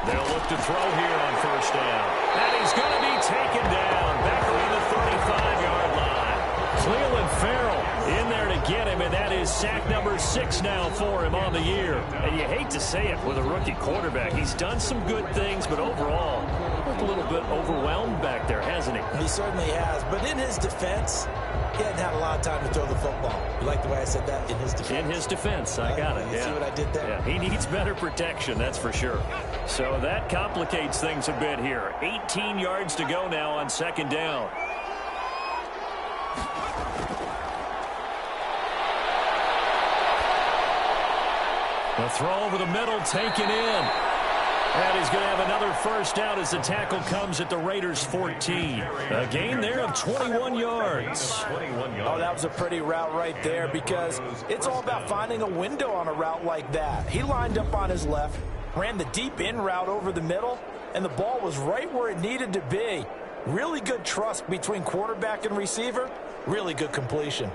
They'll look to throw here on first down. And he's going to be taken down back around the 35-yard line. Cleveland Farrell in there to get him, and that is sack number 6 now for him on the year. And you hate to say it with a rookie quarterback. He's done some good things, but overall, looked a little bit overwhelmed back there, hasn't he? He certainly has. But in his defense, he hadn't had a lot of time to throw the football. You like the way I said that? In his defense. In his defense, I got it. You see what I did there? Yeah, he needs better protection, that's for sure. So that complicates things a bit here. 18 yards to go now on second down. The throw over the middle taken in. And he's going to have another first down as the tackle comes at the Raiders' 14. A gain there of 21 yards. Oh, that was a pretty route right there because it's all about finding a window on a route like that. He lined up on his left, ran the deep in route over the middle, and the ball was right where it needed to be. Really good trust between quarterback and receiver. Really good completion.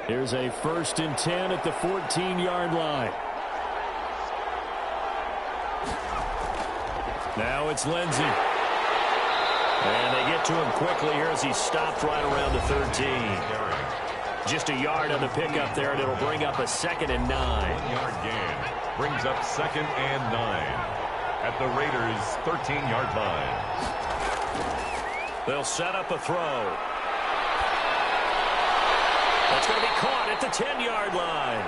Here's a 1st and 10 at the 14-yard line. Now it's Lindsey. And they get to him quickly here as he's stopped right around the 13. Just a yard on the pickup there, and it'll bring up a 2nd and 9. 1-yard gain. Brings up 2nd and 9 at the Raiders' 13-yard line. They'll set up a throw. That's going to be caught at the 10-yard line.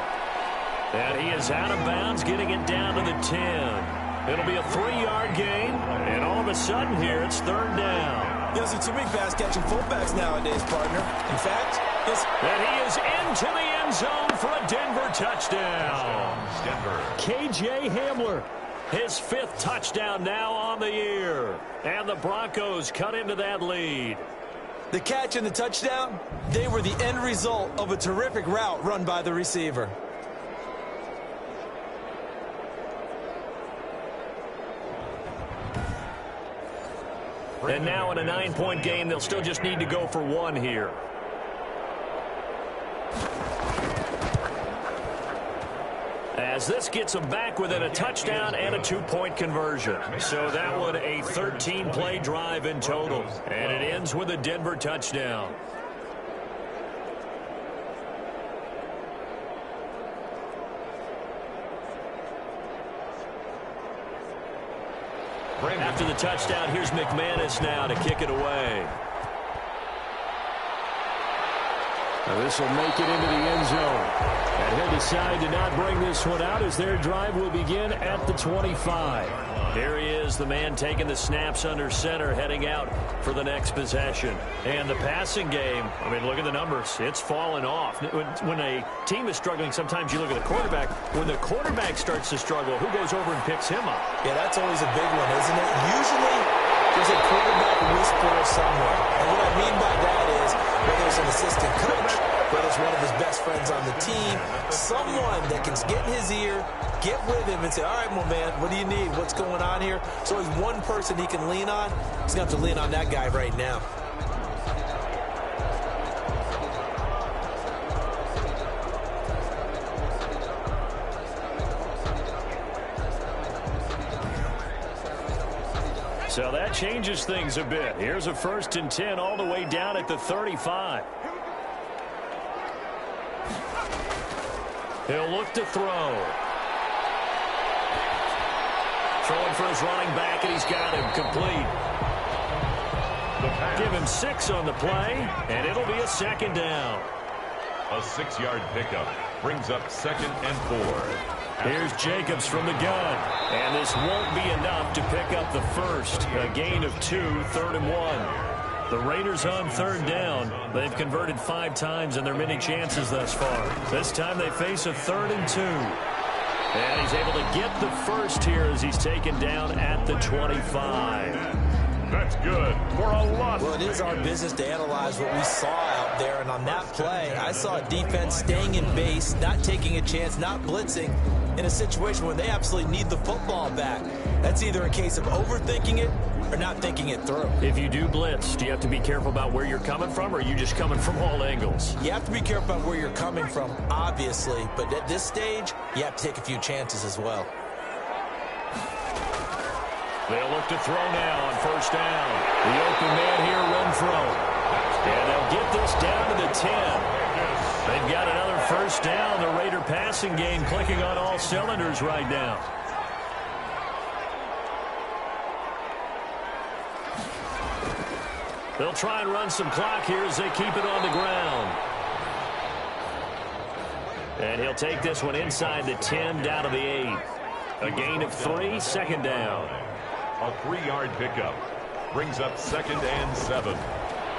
And he is out of bounds, getting it down to the 10. It'll be a 3-yard gain, and all of a sudden here, it's third down. You don't see too many pass-catching fullbacks nowadays, partner. In fact, and he is into the end zone for a Denver touchdown. Denver. K.J. Hamler, his 5th touchdown now on the year. And the Broncos cut into that lead. the catch and the touchdown, they were the end result of a terrific route run by the receiver. And now in a 9-point game, they'll still just need to go for 1 here. As this gets them back within a touchdown and a 2-point conversion. So that one a 13-play drive in total. And it ends with a Denver touchdown. After the touchdown, here's McManus now to kick it away. Now this will make it into the end zone. And he'll decide to not bring this one out as their drive will begin at the 25. Here he is, the man taking the snaps under center, heading out for the next possession. And the passing game, I mean, look at the numbers. It's fallen off. When a team is struggling, sometimes you look at the quarterback. When the quarterback starts to struggle, who goes over and picks him up? Yeah, that's always a big one, isn't it? Usually, there's a quarterback whisperer somewhere. And what I mean by that is, whether it's an assistant coach, whether it's one of his best friends on the team, someone that can get in his ear, get with him and say, all right, my man, what do you need? What's going on here? So there's one person he can lean on. He's going to have to lean on that guy right now. So that changes things a bit. Here's a 1st and 10 all the way down at the 35. He'll look to throw. Throwing for his running back, and he's got him complete. Give him 6 on the play, and it'll be a 2nd down. A 6-yard pickup brings up 2nd and 4. Here's Jacobs from the gun. And this won't be enough to pick up the first. A gain of 2, 3rd and 1. The Raiders on 3rd down. They've converted 5 times in their many chances thus far. This time they face a 3rd and 2. And he's able to get the first here as he's taken down at the 25. That's good for a loss. Well, it is our business to analyze what we saw out there. And on that play, I saw a defense staying in base, not taking a chance, not blitzing in a situation where they absolutely need the football back. That's either a case of overthinking it or not thinking it through. If you do blitz, do you have to be careful about where you're coming from, or are you just coming from all angles? You have to be careful about where you're coming from, obviously. But at this stage, you have to take a few chances as well. They'll look to throw now on 1st down. The open man here, Renfro. And they'll get this down to the 10. They've got another 1st down. The Raider passing game clicking on all cylinders right now. They'll try and run some clock here as they keep it on the ground. And he'll take this one inside the 10 down to the 8. A gain of 3, 2nd down. A 3-yard pickup brings up 2nd and 7.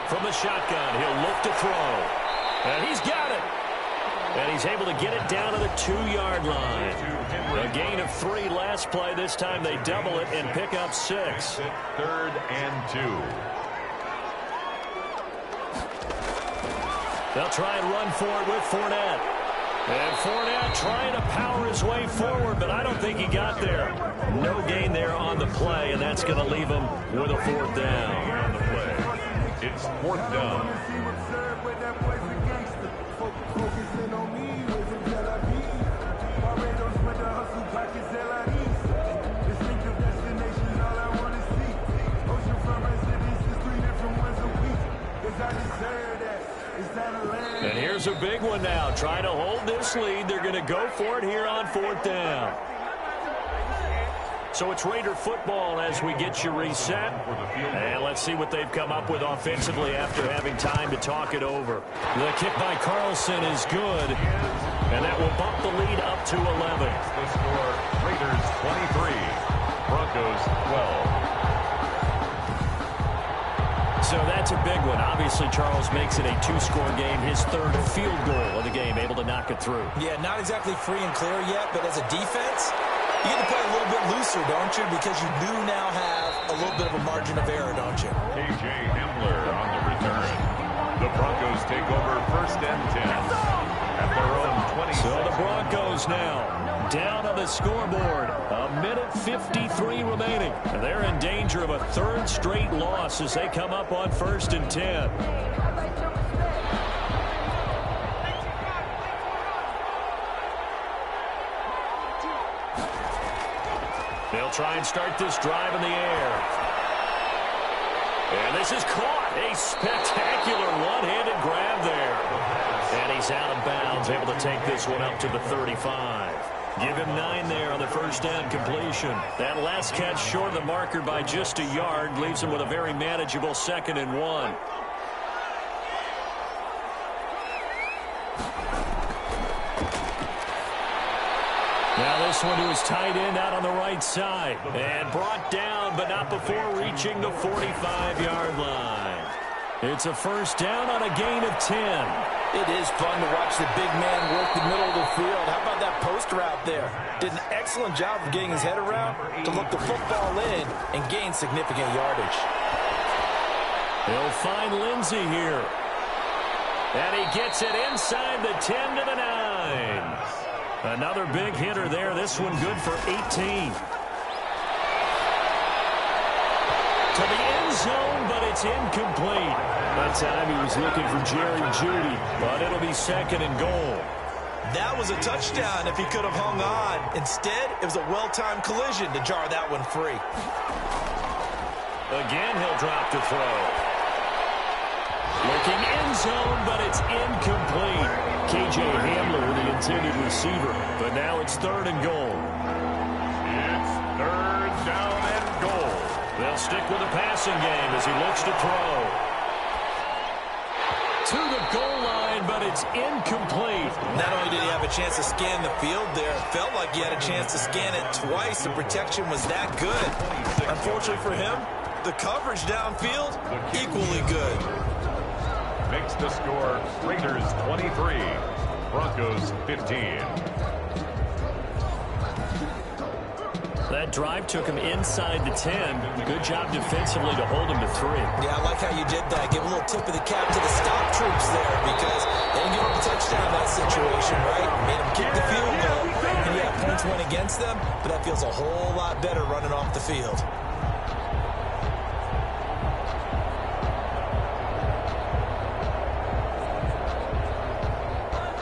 From the shotgun, he'll look to throw. And he's got it. And he's able to get it down to the 2-yard line. A gain of 3 last play. This time they double it and pick up 6. 3rd and 2. They'll try and run for it with Fournette. And Fournette trying to power his way forward, but I don't think he got there. No gain there on the play, and that's going to leave him with a 4th down. On the play. It's 4th down. And here's a big one now. Trying to hold this lead. They're going to go for it here on 4th down. So it's Raider football as we get you reset. And let's see what they've come up with offensively after having time to talk it over. The kick by Carlson is good. And that will bump the lead up to 11. The score, Raiders 23, Broncos 12. So that's a big one. Obviously, Charles makes it a two-score game. His third field goal of the game, able to knock it through. Yeah, not exactly free and clear yet, but as a defense, you get to play a little bit looser, don't you? Because you do now have a little bit of a margin of error, don't you? KJ Hamler on the return. The Broncos take over 1st and 10 at their own 20. So the Broncos now down on the scoreboard. A minute 53 remaining. And they're in danger of a third straight loss as they come up on 1st and 10. They'll try and start this drive in the air. And this is caught. A spectacular one-handed grab there. And he's out of bounds, able to take this one up to the 35. Give him 9 there on the first down completion. That last catch short of the marker by just a yard leaves him with a very manageable 2nd and 1. Now this one to his tight end out on the right side. And brought down, but not before reaching the 45-yard line. It's a first down on a gain of 10. It is fun to watch the big man work the middle of the field. How about that post route there? Did an excellent job of getting his head around to look the football in and gain significant yardage. He'll find Lindsey here. And he gets it inside the 10 to the 9. Another big hitter there. This one good for 18. To the end zone, but it's incomplete. That time he was looking for Jerry Jeudy, but it'll be 2nd and goal. That was a touchdown if he could have hung on. Instead, it was a well-timed collision to jar that one free. Again, he'll drop to throw. Looking end zone, but it's incomplete. KJ Hamler, the intended receiver, but now it's 3rd and goal. It's 3rd down and goal. They'll stick with the passing game as he looks to throw. To the goal line, but it's incomplete. Not only did he have a chance to scan the field there, it felt like he had a chance to scan it twice. The protection was that good. Unfortunately for him, the coverage downfield, equally good. Makes the score Raiders 23, Broncos 15. That drive took him inside the 10. Good job defensively to hold him to 3. Yeah, I like how you did that. Give a little tip of the cap to the stop troops there because they didn't give up a touchdown in that situation, right? Made them kick the field goal. And yeah, points went against them, but that feels a whole lot better running off the field.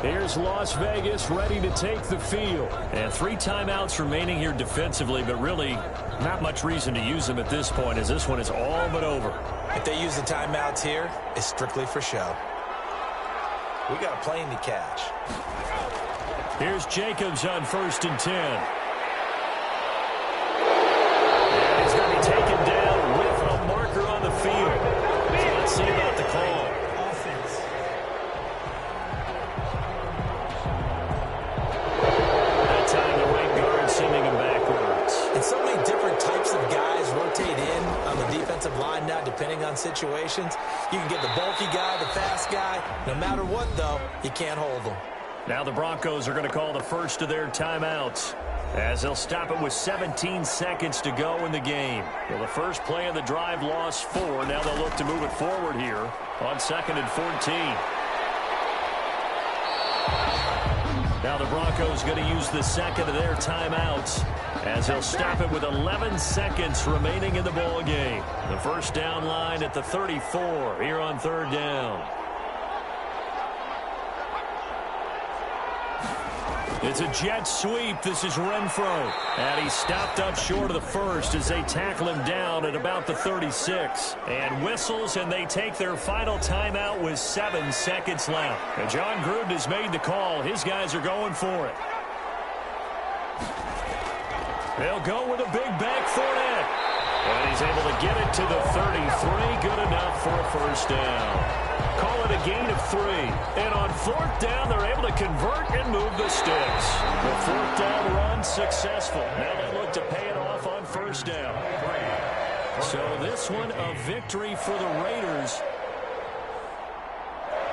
Here's Las Vegas ready to take the field. And 3 timeouts remaining here defensively, but really not much reason to use them at this point as this one is all but over. If they use the timeouts here, it's strictly for show. We got a plane to catch. Here's Jacobs on 1st and 10. And he's going to be taken down with a marker on the field. So let's see about the call. Sending him backwards. And so many different types of guys rotate in on the defensive line now, depending on situations. You can get the bulky guy, the fast guy. No matter what, though, you can't hold them. Now the Broncos are going to call the first of their timeouts as they'll stop it with 17 seconds to go in the game. Well, the first play of the drive lost 4. Now they'll look to move it forward here on 2nd and 14. Now the Broncos going to use the second of their timeouts as they'll stop it with 11 seconds remaining in the ball game. The first down line at the 34 here on 3rd down. It's a jet sweep. This is Renfro. And he stopped up short of the first as they tackle him down at about the 36. And whistles, and they take their final timeout with 7 seconds left. And John Gruden has made the call. His guys are going for it. They'll go with a big back Fournette. And he's able to get it to the 33. Good enough for a first down. Call it a gain of 3. And on 4th down, they're able to convert and move the sticks. The 4th down run successful. Now they look to pay it off on first down. So this one a victory for the Raiders.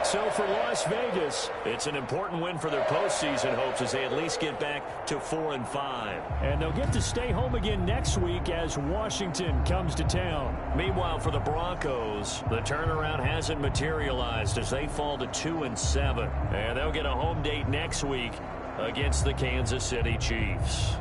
So for Las Vegas, it's an important win for their postseason hopes as they at least get back to 4-5. And they'll get to stay home again next week as Washington comes to town. Meanwhile, for the Broncos, the turnaround hasn't materialized as they fall to 2-7. And they'll get a home date next week against the Kansas City Chiefs.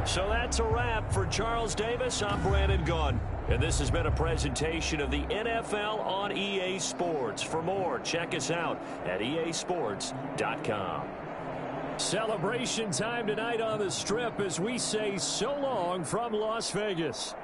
So that's a wrap. For Charles Davis, I'm Brandon Gunn. And this has been a presentation of the NFL on EA Sports. For more, check us out at easports.com. Celebration time tonight on the Strip as we say so long from Las Vegas.